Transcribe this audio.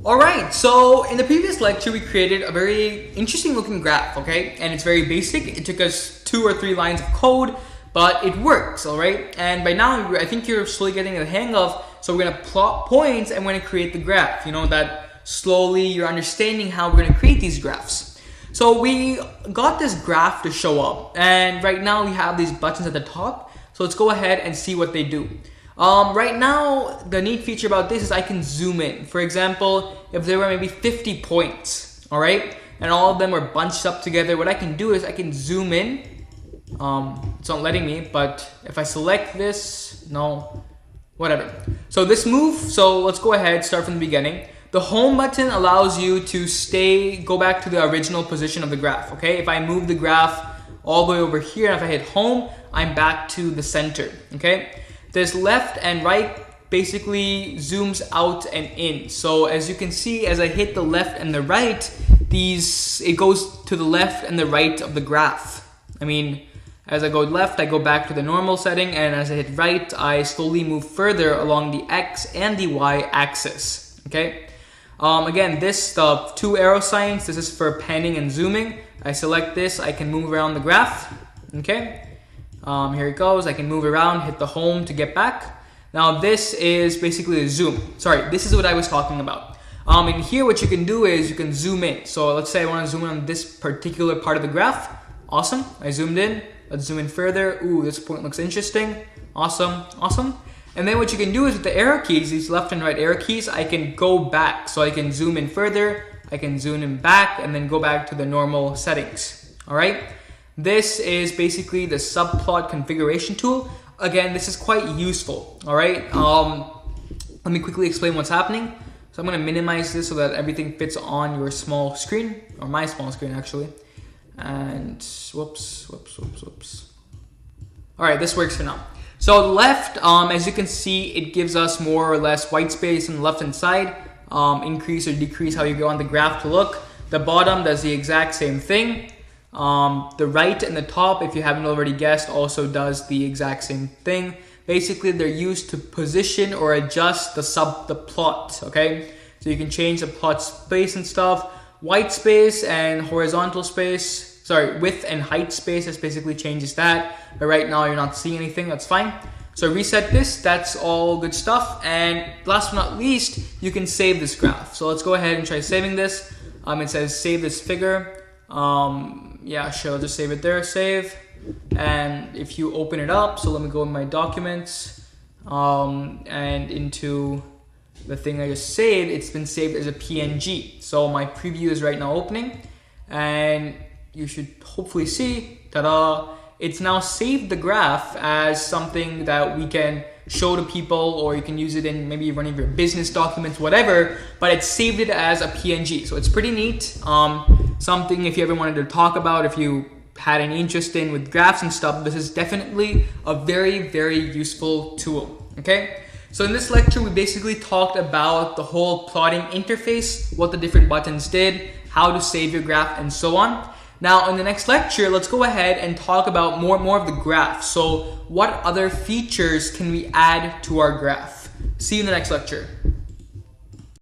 Alright, so in the previous lecture we created a very interesting looking graph, okay? And it's very basic. It took us 2 or 3 lines of code, but it works, alright? And by now I think you're slowly getting the hang of, so we're gonna plot points and we're gonna create the graph. You know, that slowly you're understanding how we're gonna create these graphs. So we got this graph to show up, and right now we have these buttons at the top. So let's go ahead and see what they do. Right now, the neat feature about this is I can zoom in. For example, if there were maybe 50 points, all right, and all of them were bunched up together, what I can do is I can zoom in. It's not letting me, but if I select this, no, whatever. So this move, so let's go ahead, start from the beginning. The home button allows you to go back to the original position of the graph, okay? If I move the graph all the way over here, and if I hit home, I'm back to the center, okay? This left and right basically zooms out and in. So as you can see, as I hit the left and the right, it goes to the left and the right of the graph. I mean, as I go left, I go back to the normal setting, and as I hit right, I slowly move further along the X and the Y axis, okay? Again, the 2 arrow signs, this is for panning and zooming. I select this, I can move around the graph, okay? Here it goes, I can move around, hit the home to get back. Now this is basically a zoom. Sorry, this is what I was talking about. In here what you can do is you can zoom in. So let's say I want to zoom in on this particular part of the graph. Awesome, I zoomed in. Let's zoom in further. Ooh, this point looks interesting. Awesome, awesome. And then what you can do is with the arrow keys, these left and right arrow keys, I can go back. So I can zoom in further, I can zoom in back, and then go back to the normal settings, all right? This is basically the subplot configuration tool. Again, this is quite useful, all right? Let me quickly explain what's happening. So I'm gonna minimize this so that everything fits on your small screen, or my small screen actually. And whoops. All right, this works for now. So left, as you can see, it gives us more or less white space on the left hand side, increase or decrease how you go on the graph to look. The bottom does the exact same thing. The right and the top, if you haven't already guessed, also does the exact same thing. Basically, they're used to position or adjust the plot, okay? So you can change the plot space and stuff. White space and horizontal space, width and height space, this basically changes that. But right now you're not seeing anything, that's fine. So reset this, that's all good stuff. And last but not least, you can save this graph. So let's go ahead and try saving this. It says save this figure. Yeah, sure, I'll just save it there, save. And if you open it up, so let me go in my documents, and into the thing I just saved, it's been saved as a PNG. So my preview is right now opening, and you should hopefully see, ta-da, it's now saved the graph as something that we can show to people, or you can use it in maybe one of your business documents, whatever, but it saved it as a PNG. So it's pretty neat. Something if you ever wanted to talk about, if you had any interest in with graphs and stuff, this is definitely a very, very useful tool, okay? So in this lecture, we basically talked about the whole plotting interface, what the different buttons did, how to save your graph, and so on. Now, in the next lecture, let's go ahead and talk about more of the graph. So what other features can we add to our graph? See you in the next lecture.